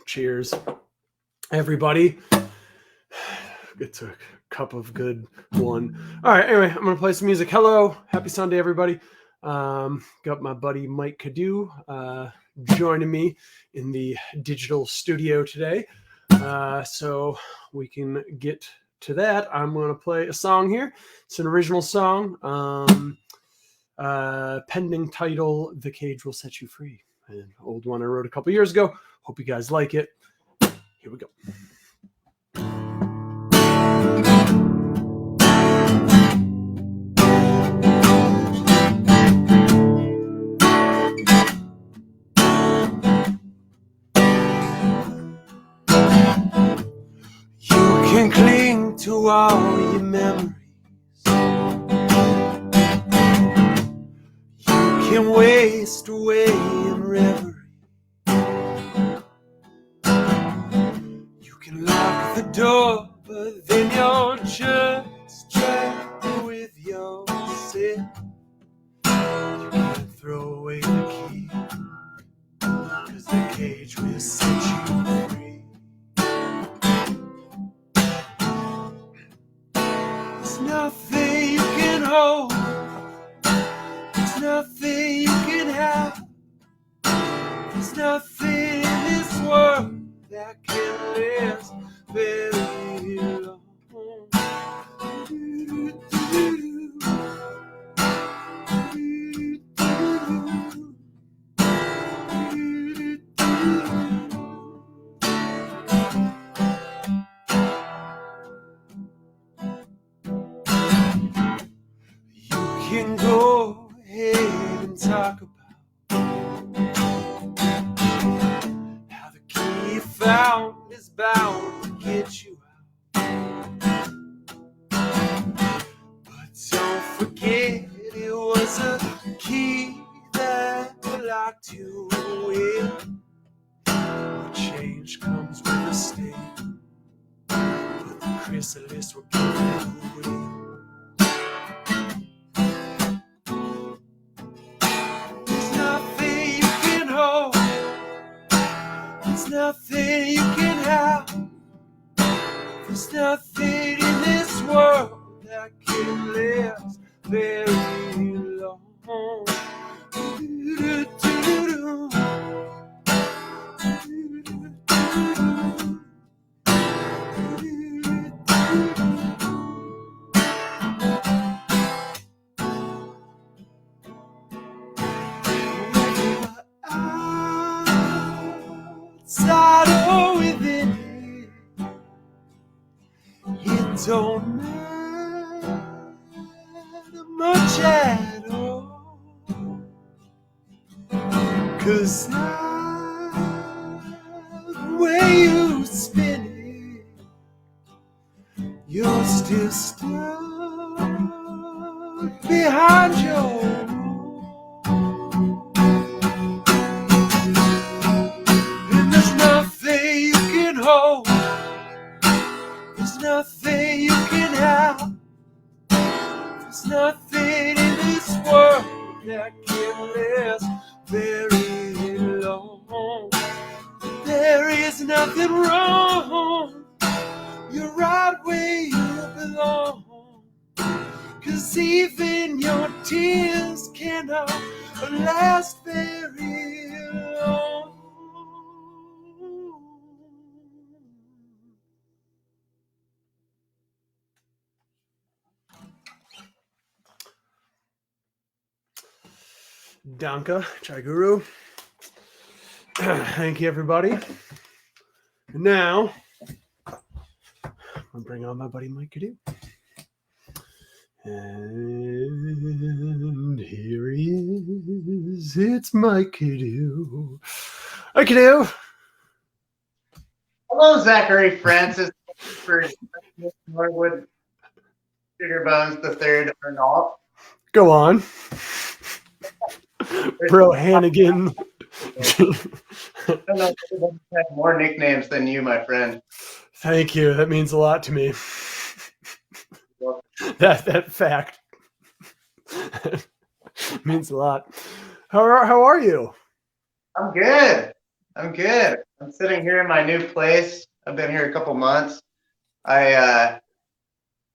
Cheers, everybody. It's a cup of good one. All right, anyway, I'm going to play some music. Hello, happy Sunday, everybody. Got my buddy Mike Kiddoo joining me in the digital studio today. So we can get to that. I'm going to play a song here. It's an original song. Pending title, The Cage Will Set You Free. An old one I wrote a couple years ago. Hope you guys like it. Here we go. You can cling to all your memories. You can waste away in reverie. You can lock the door, but then you're just trapped with yourself. You can throw away the key, 'cause the cage will set you free. There's nothing you can hold, there's nothing you can have, there's nothing in this world that can last very long. You can go ahead and talk about how the key you found is bound to get you out. But don't forget it was a key that locked you in. Change comes with a sting, but the chrysalis will give you away. There's nothing you can hold, there's nothing you can have, there's nothing in this world that can last very long. Outside or within, it don't matter much at all, 'cause the way you spin it, you're still stuck behind your wall. And there's nothing you can hold, there's nothing you can have, there's nothing in this world that can last very long. There is nothing wrong, you're right where you belong, 'cause even your tears cannot last very long. Danka, Chai Guru. Thank you, everybody. And now, I'm going to bring on my buddy Mike Kiddoo. And here he is. It's Mike Kiddoo. Hi, Kiddoo. Hello, Zachary Francis for Norwood Sugar Bones the Third Arnold. Go on. Bro Hannigan. I don't know if anyone has more nicknames than you, my friend. Thank you. That means a lot to me. That fact means a lot. How are you? I'm good. I'm good. I'm sitting here in my new place. I've been here a couple months. I uh,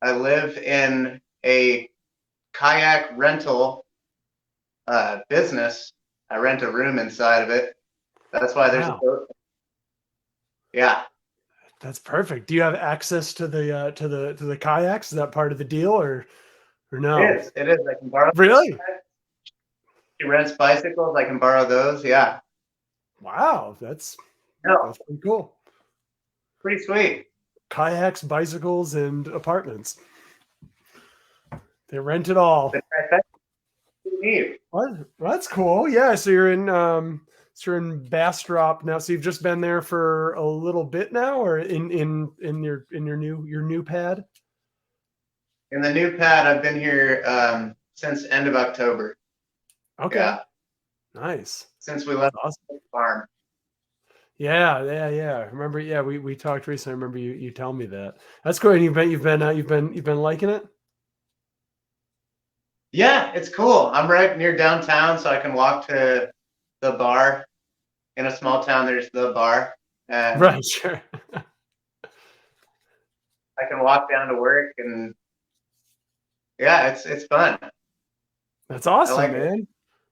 I live in a kayak rental business. I rent a room inside of it. That's why there's a Wow, boat. Yeah, that's perfect. Do you have access to the kayaks? Is that part of the deal or no? it is. It is. I can borrow. Really? She rents bicycles. I can borrow those. Yeah. Wow, No, that's pretty cool. pretty sweet. Kayaks, bicycles, and apartments. They rent it all. The trifecta you need. What? Well, that's cool. Yeah. So you're in Bastrop now. So you've just been there for a little bit now, or in your new pad. In the new pad, I've been here since end of October. Okay. Yeah, Nice. since we That's left awesome. the farm. Yeah. I remember. Yeah, we talked recently. I remember you telling me that. That's cool. And you've been liking it. Yeah, it's cool. I'm right near downtown, so I can walk to the bar. In a small town, there's the bar, and Right. Sure. I can walk down to work. And yeah, it's fun. That's I awesome, like it. man.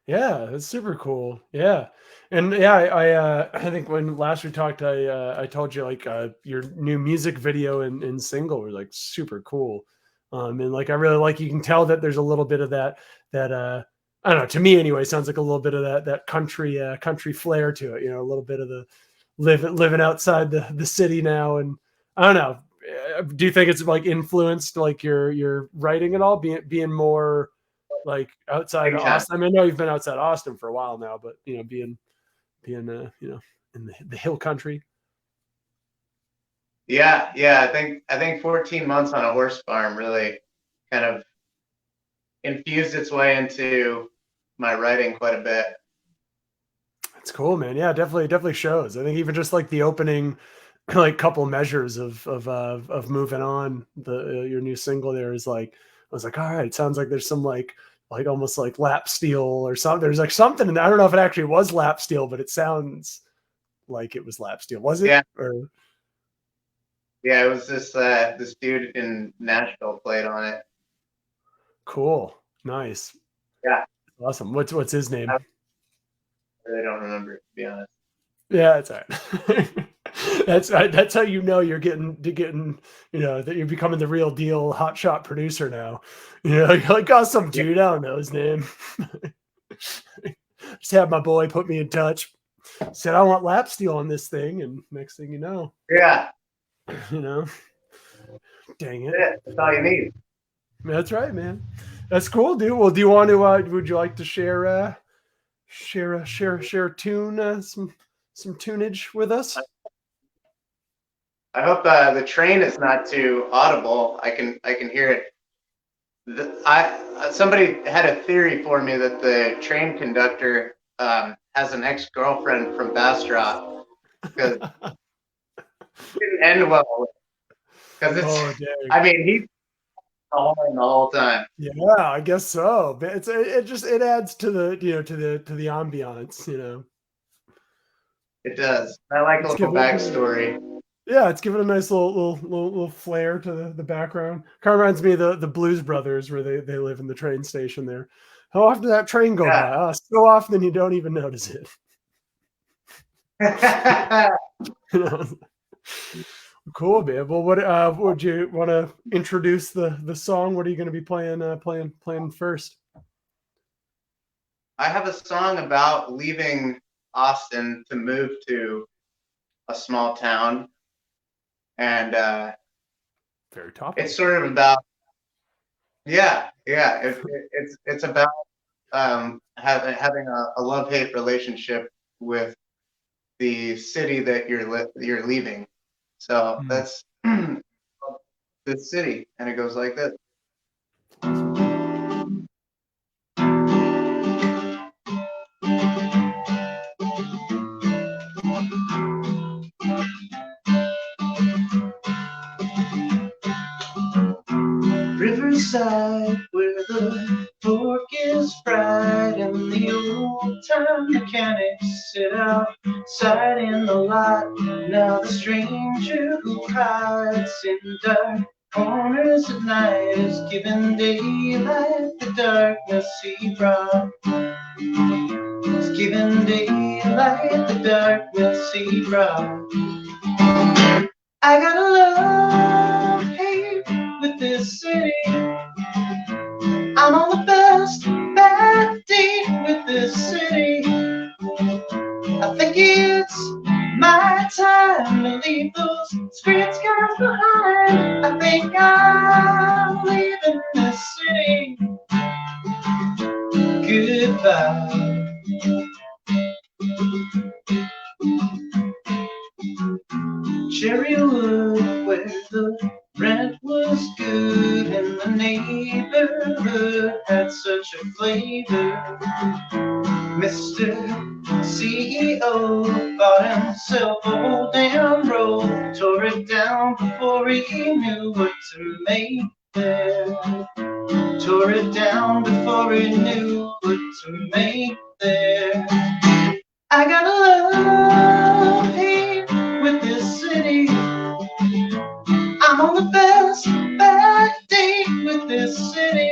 Yeah, that's super cool. Yeah. And yeah, I think when last we talked, I told you like your new music video and single were like super cool. And like I really like you can tell that there's a little bit of that I don't know, to me anyway, sounds like a little bit of that country flair to it, a little bit of the living outside the city now. And I don't know. Do you think it's like influenced like your writing at all, being more like outside Big of time. Austin? I mean, I know you've been outside Austin for a while now, but being in the hill country. Yeah. I think 14 months on a horse farm really kind of infused its way into my writing quite a bit. It's cool, man. Yeah, definitely shows. I think even just like the opening, like couple measures of moving on your new single there is like I was like, all right, sounds like there's some like almost like lap steel or something. There's like something, and I don't know if it actually was lap steel, but it sounds like it was lap steel. Was it? Yeah, Or yeah. It was this dude in Nashville played on it. cool, nice, Yeah, awesome. What's his name? I really don't remember, to be honest. Yeah, it's all right. That's how you know you're getting that you're becoming the real deal hot shot producer now. You're like, oh, some Yeah, dude, I don't know his name. Just had my boy put me in touch. Said I want lap steel on this thing, and next thing yeah. you know, dang it. That's it. That's all you need. That's right, man. That's cool, dude. Well, do you want to? Would you like to share a tune, some tunage with us? I hope the train is not too audible. I can hear it. Somebody had a theory for me that the train conductor has an ex-girlfriend from Bastrop because it didn't end well. Because Oh, it's, dang. I mean, he's the whole time. Yeah, I guess so. But it adds to the to the ambiance. It does. I like a It's little giving backstory. yeah, it's giving a nice little flair to the background. Kind of reminds me of the Blues Brothers where they live in the train station there. How often does that train go Yeah. by? Oh, so often you don't even notice it. You know? Cool, man. Well, what would you want to introduce the song? What are you going to be playing first? I have a song about leaving Austin to move to a small town, and Very topical. it's sort of about yeah. It's about having a love hate relationship with the city that you're leaving. So Hmm. that's the city, and it goes like this. Riverside, where the pork is fried and the old-time mechanics sit outside in the lot. Now the stranger who hides in dark corners at night is giving daylight the darkness he brought. Is giving daylight the darkness he brought. I got a love-hate with this city. I'm on the best bad date with this city. I think it's my time to leave those street skies behind. I think I'm leaving this city. Goodbye. Cherrywood, where the rent was good and the neighborhood had such a flavor. Mr. CEO bought himself a whole damn road, tore it down before he knew what to make there. Tore it down before he knew what to make there. I got a love-hate with this city. I'm on the best bad date with this city.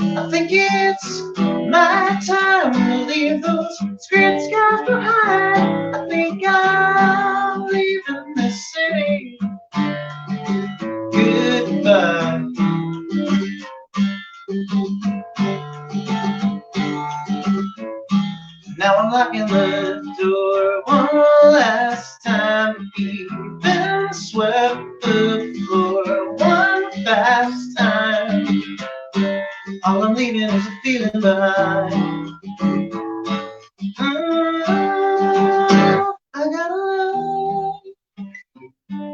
I think it's my time to leave those street skies behind. I think I'm leaving this city. Goodbye. Now I'm locking the door one last time, even swept the floor one last time. All I'm leaving is a feeling behind. I gotta love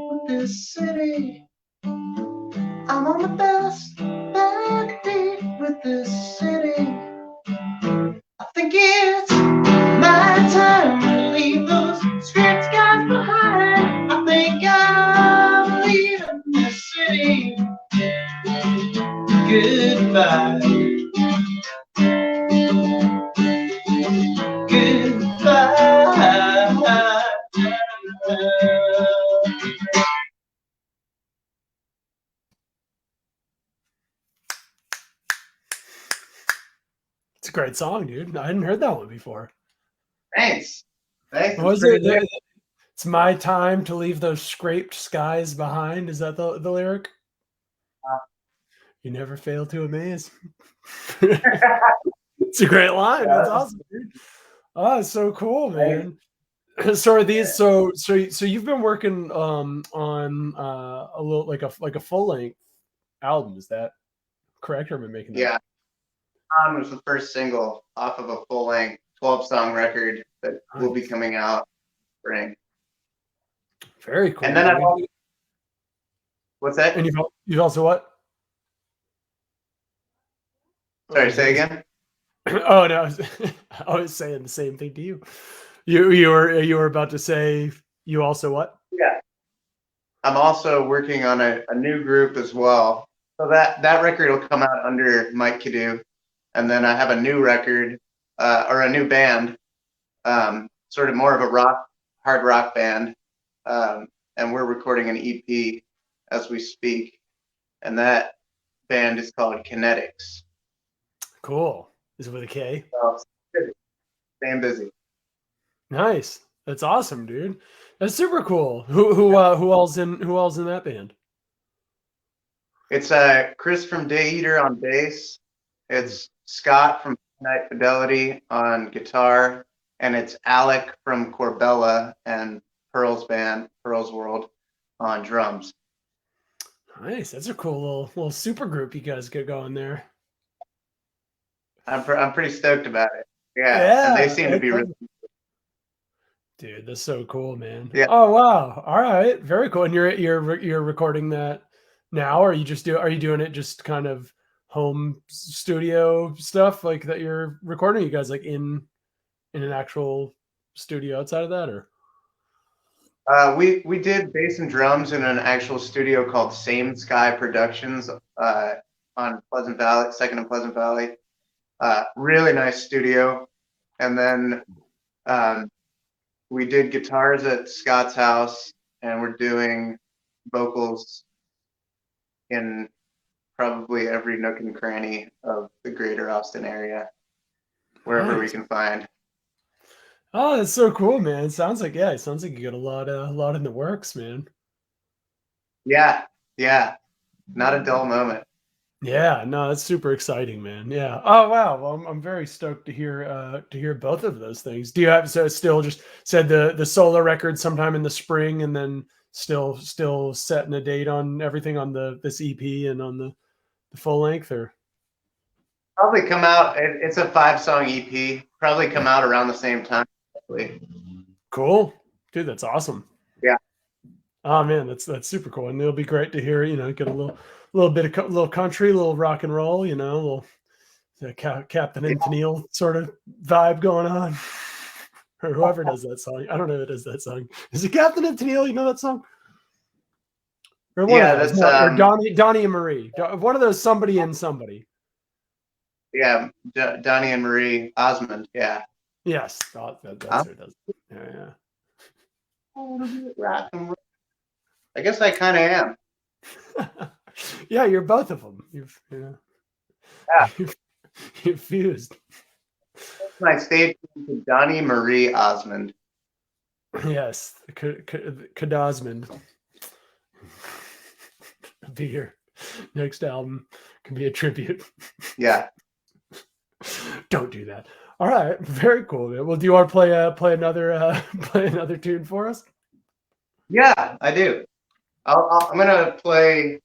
with this city. I'm on the best bad date with this city. I think it's my time to leave those street skies behind. I think I'm leaving this city. Goodbye. Goodbye. It's a great song, dude. I hadn't heard that one before. Thanks. Thanks. What was it? It's my time to leave those scraped skies behind. Is that the lyric? You never fail to amaze. It's a great line. That's awesome, dude. Oh, it's so cool, man. So are these so you've been working on a little like a full length album, is that correct? Or am I making that? Yeah. Was the first single off of a full length 12-song record that will be coming out spring. Very cool. And then what's that? And you've also what? Sorry, say again. Oh no, I was saying the same thing to you. You were about to say you also what? Yeah. I'm also working on a new group as well. So that record will come out under Mike Kiddoo. And then I have a new record, or a new band, sort of more of a hard rock band. And we're recording an EP as we speak. And that band is called Kinetics. Cool. Is it with a K? So, staying busy. Nice. That's awesome, dude. That's super cool. Who all's in that band? It's Chris from Day Eater on bass. It's Scott from Night Fidelity on guitar, and it's Alec from Corbella and Pearl's band, Pearl's World, on drums. Nice. That's a cool little super group you guys get going there. I'm pretty stoked about it. Yeah, and they seem to be really. Dude, that's so cool, man. Yeah. Oh wow. All right. Very cool. And you're recording that now, or are you doing it just kind of home studio stuff like that you're recording? You guys like in an actual studio outside of that, or? We did bass and drums in an actual studio called Same Sky Productions on Pleasant Valley, 2nd and Pleasant Valley. Really nice studio. And then we did guitars at Scott's house, and we're doing vocals in probably every nook and cranny of the greater Austin area, wherever we Nice. can find. Oh, that's so cool, man. It sounds like you got a lot in the works, man. Yeah, yeah, not a dull moment. Yeah, no, that's super exciting, man. Yeah. Oh wow. Well, I'm very stoked to hear both of those things. Do you have so still just said the solo record sometime in the spring, and then still setting a date on everything on the this EP and on the full length, or Probably come out. It's a 5-song EP. Probably come out around the same time. Hopefully. cool, dude. That's awesome. Yeah. Oh man, that's super cool, and it'll be great to hear. Get a little bit of little country, little rock and roll. A little Captain and Tennille sort of vibe going on, or whoever does that song. I don't know who does that song. Is it Captain and Tennille? You know that song? Or one Yeah, of those, that's or Donnie and Marie. One of those, somebody and somebody. yeah, Donnie and Marie Osmond. Yeah. Yes, that's who does. Yeah. Rock and roll. I guess I kind of am. Yeah, you're both of them. You've fused. That's my stage name to Donnie Marie Osmond. Yes, Kadosmond. Be your next album. Can be a tribute. Yeah. Don't do that. All right, very cool, man. Well, do you want to play another tune for us? Yeah, I do. I'm gonna play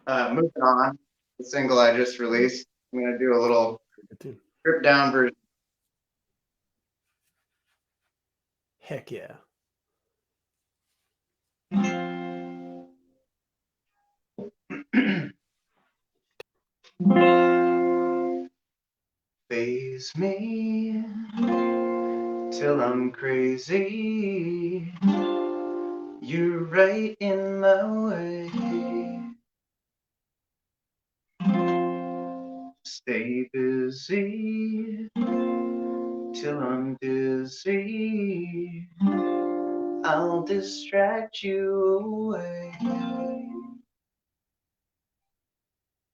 "Moving On," the single I just released. I'm gonna do a little stripped down version. Heck yeah. Face me till I'm crazy. You're right in my way. Stay busy till I'm dizzy. I'll distract you away.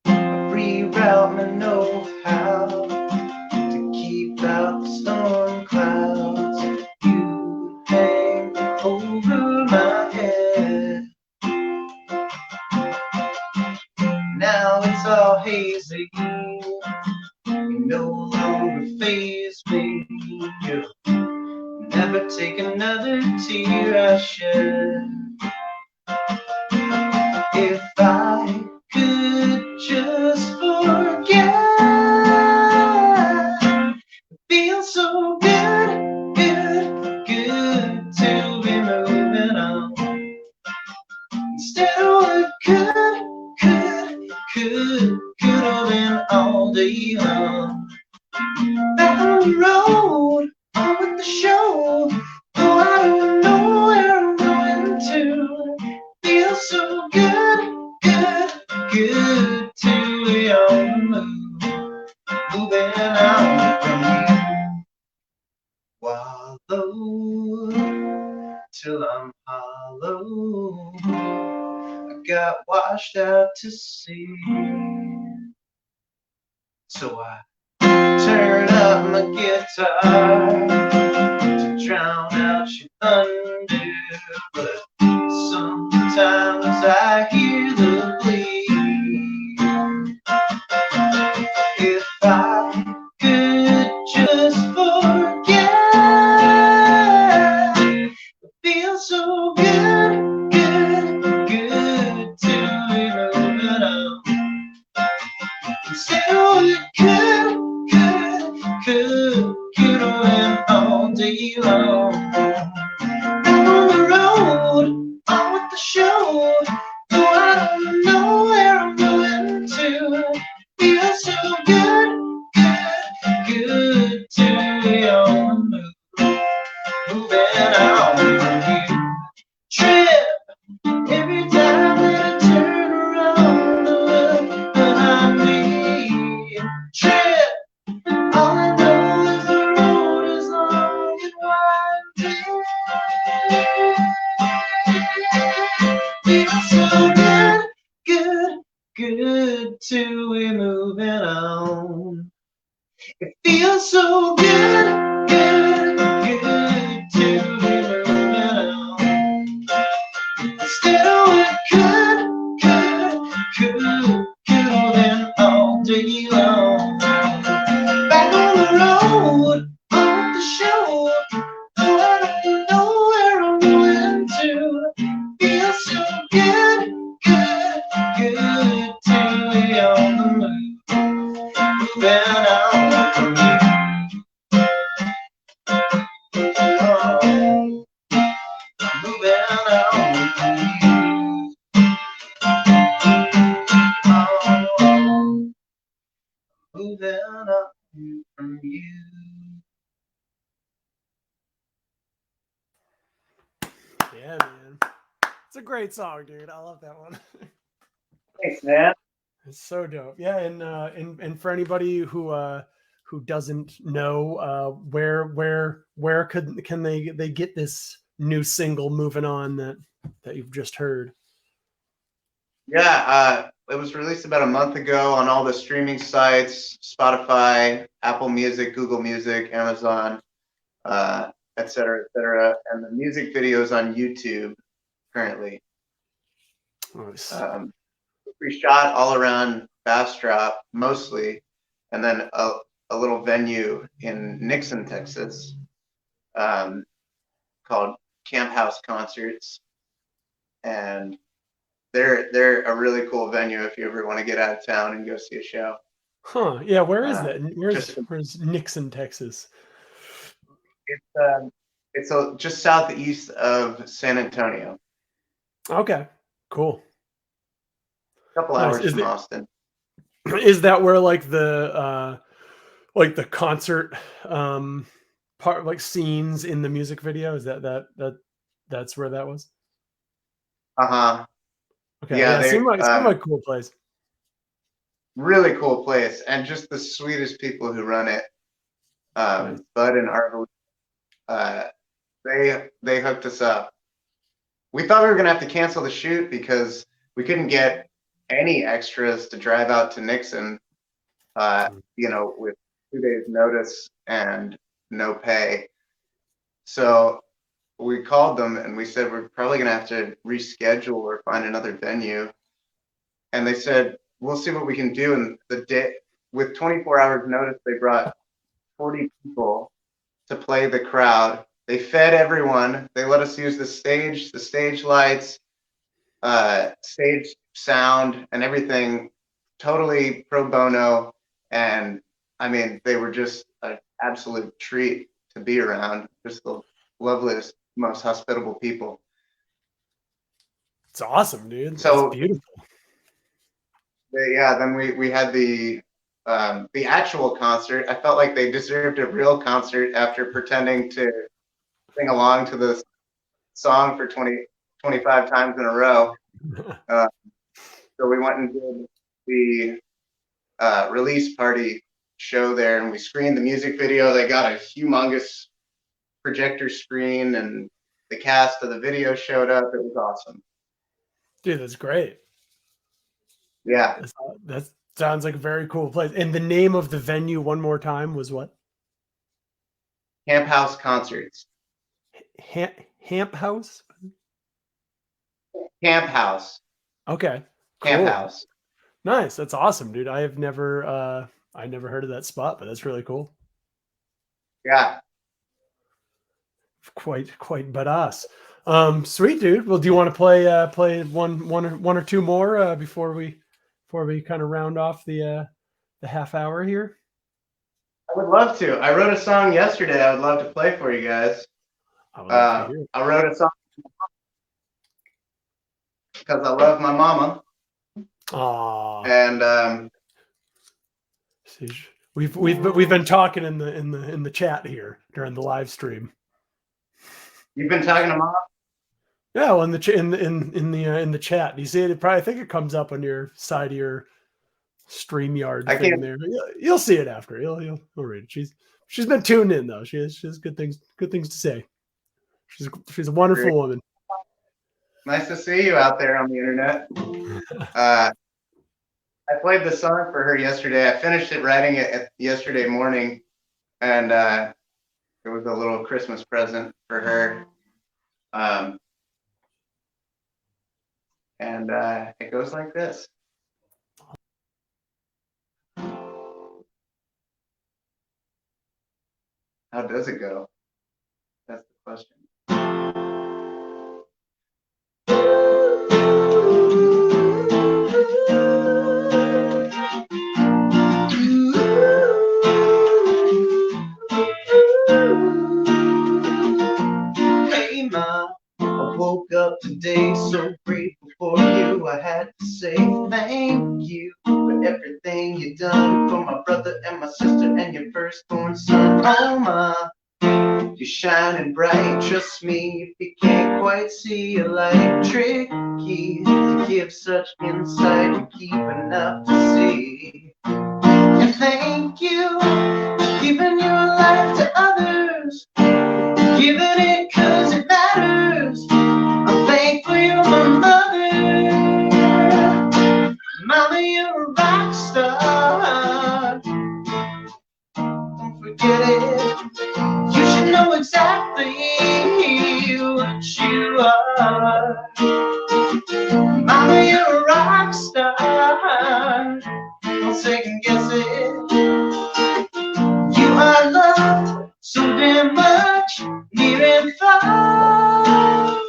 Reroute my know-how to keep out the storm clouds. You hang over my head. Now it's all hazy. You no longer faze me. You never take another tear I shed. If I could just forget, it feels so good, good, good to be moving on. Instead of what could have been all day long. Back on the road, on with the show, though I don't know where I'm going to. Feels so good, good, good to be on the move, moving on from you. Wallow till I'm hollow. I got washed out to sea, so I turn up my guitar to drown out your thunder, but sometimes I hear the bleed. If I could just forget, it feels so good, good, good to be moving on. Instead of what could have went all day long. Back on the road, on with the show, though I don't know where I'm going to. Feels so good, good, good to be on the move, moving on from you. Trip every time that I turn around to look behind me. alone. It feels so good, good, good to be moving on. Instead of what could have been all day long. Back on the road, on the shore, I don't know where I'm going to. Feels so good, good, good to be on the move. Moving on from you. Oh, moving on from you. Oh, moving on from you. Yeah, man. It's a great song, dude. I love that one. Thanks, man. It's so dope. Yeah, and for anybody who doesn't know where can they get this new single moving on that you've just heard? Yeah, it was released about a month ago on all the streaming sites, Spotify, Apple Music, Google Music, Amazon, et cetera, et cetera. And the music video is on YouTube currently. Nice. We shot all around Bastrop mostly, and then a little venue in Nixon, Texas, called Camp House Concerts. And they're a really cool venue if you ever want to get out of town and go see a show. Huh. Yeah, where is that? Just- Where's Nixon, Texas? It's just southeast of San Antonio, Okay. Cool. a couple Nice. hours from Austin. Is that where like the concert part, like scenes in the music video? Is that's where that was? Uh-huh. Okay. Yeah, Yeah, seemed like a cool place. Really cool place, and just the sweetest people who run it. Nice. Bud and Arvel, they hooked us up. We thought we were gonna have to cancel the shoot because we couldn't get any extras to drive out to Nixon, with 2 days notice and no pay. So we called them and we said we're probably gonna have to reschedule or find another venue. And they said, we'll see what we can do. And the day, with 24 hours notice, they brought 40 people to play the crowd. They fed everyone. They let us use the stage lights, stage sound, and everything, totally pro bono. And I mean, they were just an absolute treat to be around. Just the loveliest, most hospitable people. It's awesome, dude. So it's beautiful. Yeah, then we had the actual concert. I felt like they deserved a real concert after pretending to sing along to the song for 25 times in a row. So we went and did the release party show there, and we screened the music video. They got a humongous projector screen, and the cast of the video showed up. It was awesome. Dude, that's great. Yeah. That sounds like a very cool place. And the name of the venue one more time was what? Camp House Concerts. Hamp House? Camp House. Okay. Camp Cool. House. Nice. That's awesome, dude. I never heard of that spot, but that's really cool. Yeah. Quite badass. Sweet, dude. Well, do you want to play one or two more before we kind of round off the half hour here? I would love to. I wrote a song yesterday. I would love to play for you guys. I would love to hear it. I wrote a song because I love my mama. Aww. And we've been talking in the chat here during the live stream. You've been talking to mom? Yeah, well, in the chat. You see it? I think it comes up on your side of your StreamYard thing there. You'll see it after. You'll read it. She's been tuned in though. She has good things to say. She's a wonderful woman. Nice to see you out there on the internet. I played the song for her yesterday. I finished it writing it yesterday morning, and it was a little Christmas present for her. And it goes like this. How does it go? That's the question. Hey, Ma, I woke up today so grateful for you. I had to say thank you for everything you done for my brother and my sister and your firstborn son. Oh, Ma, you're shining bright. Trust me, if you can't quite see a light, tricky to give such insight. You keep enough to see. And thank you for giving your life to others, giving it 'cause it matters. I'm thankful you're my mother. Mama, you're a rock star. Don't forget it. You should know exactly what you are. Mama, you're a rock star. Don't second guess it. You are loved so damn much, near and far.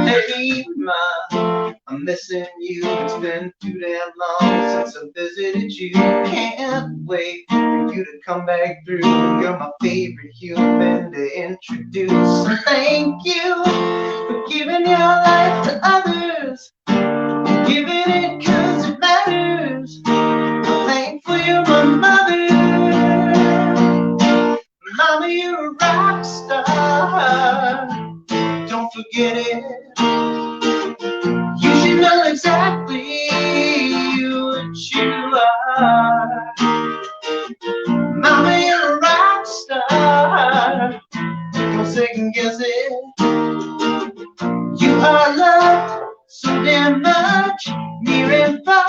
Hey, Ma, I'm missing you. It's been too damn long since I visited you. Can't wait for you to come back through. You're my favorite human to introduce. So thank you for giving your life to others, giving it 'cause it matters. I'm thankful you're my mother. Mama, you're a rock star. Don't forget it. You should know exactly what you are. Mama, you're a rock star. Don't second guess it. You are loved so damn much, near and far.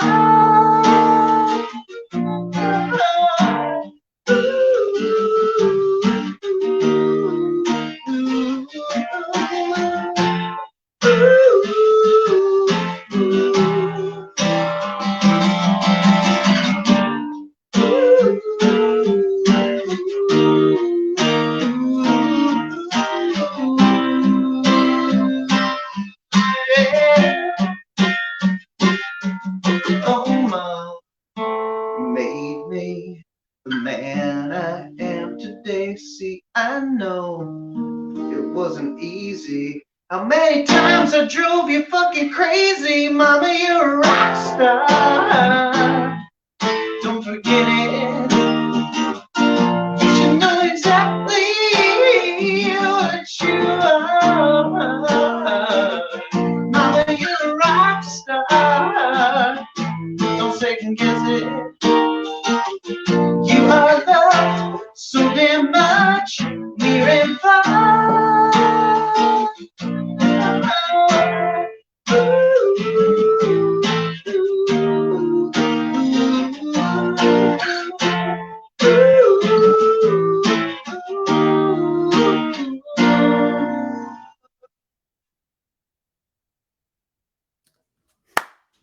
Oh, Mom, made me the man I am today. See, I know it wasn't easy. How many times I drove you fucking crazy? Mama, you're a rock star. Don't forget it. You should know exactly what you are. Mama, you're a rock star. Don't second guess it. You are loved so damn much, near and far.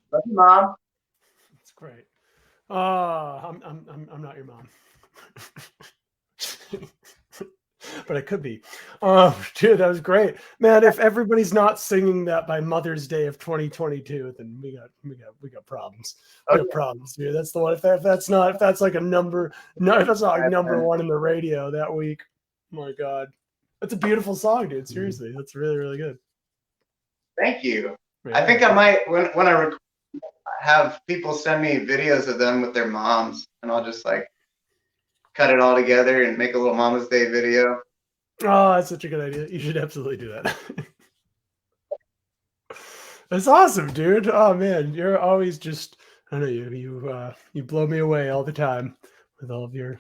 Love you, Mom. That's great. I'm not your mom. But I could be. Oh, dude, that was great, man. If everybody's not singing that by Mother's Day of 2022, then we got problems. We got problems, dude. That's the one. If that's like a number, no, if that's not like number one in the radio that week. Oh my God, that's a beautiful song, dude. Seriously, that's really, really good. Thank you. Yeah. I think I might when I have people send me videos of them with their moms, and I'll just like cut it all together and make a little Mama's Day video. Oh, that's such a good idea. You should absolutely do that. That's awesome, dude. Oh man, you're always just, I don't know, you blow me away all the time with all of your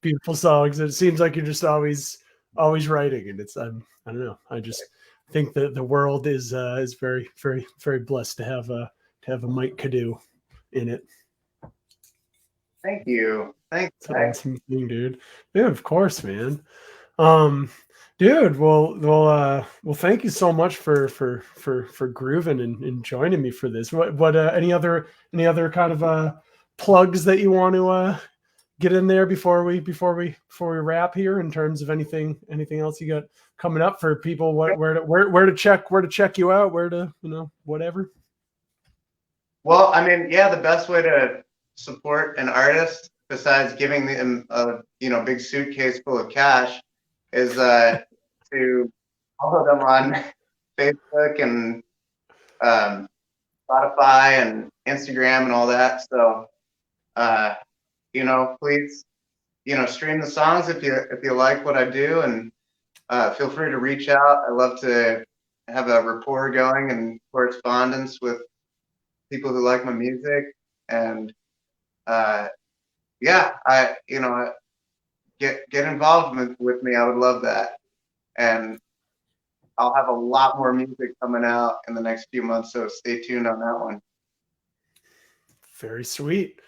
beautiful songs. It seems like you're just always always writing, and I don't know. I just think that the world is very, very, very blessed to have a Mike Kiddoo in it. Thank you. Thanks. It's an awesome thing, dude. Yeah, of course, man. Um, Dude, well, thank you so much for grooving and joining me for this. What any other kind of plugs that you want to get in there before we wrap here in terms of anything else you got coming up for people? Where to check you out? Where to whatever. Well, I mean, yeah, the best way to support an artist besides giving them a big suitcase full of cash is to follow them on Facebook and Spotify and Instagram and all that. So please stream the songs if you like what I do, and feel free to reach out. I love to have a rapport going and correspondence with people who like my music, and get involved with me. I would love that, and I'll have a lot more music coming out in the next few months, so stay tuned on that one. Very sweet.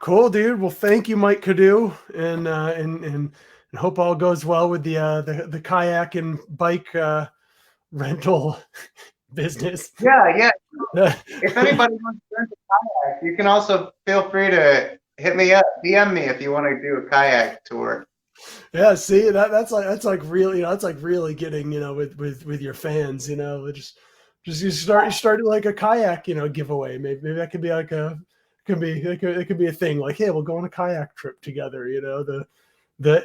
Cool, dude. Well, thank you, Mike Kiddoo, and hope all goes well with the kayak and bike rental business. Yeah. If anybody wants to rent a kayak, you can also feel free to hit me up, DM me if you want to do a kayak tour. Yeah, see, that's like really, that's like really getting, with your fans, just you start like a kayak, giveaway. Maybe that could be like it could be a thing, like, hey, we'll go on a kayak trip together, the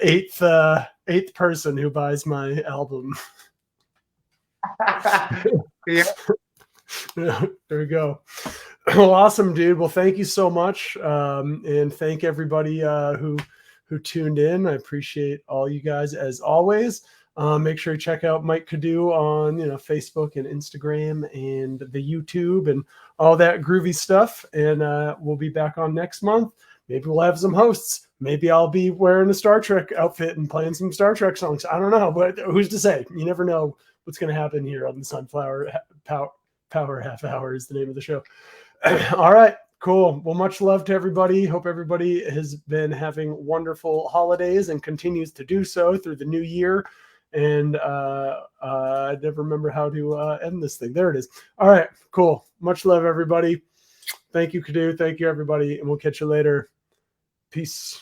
eighth person who buys my album. Yeah. There we go. Well, awesome, dude. Well, thank you so much. And thank everybody who tuned in. I appreciate all you guys as always. Make sure you check out Mike Kiddoo on Facebook and Instagram and the YouTube and all that groovy stuff. And we'll be back on next month. Maybe we'll have some hosts. Maybe I'll be wearing a Star Trek outfit and playing some Star Trek songs. I don't know, but who's to say? You never know what's going to happen here on the Sunflower Power Half Hour is the name of the show. All right. Cool. Well, much love to everybody. Hope everybody has been having wonderful holidays and continues to do so through the new year. And I never remember how to end this thing. There it is. All right. Cool. Much love, everybody. Thank you, Kiddoo. Thank you, everybody. And we'll catch you later. Peace.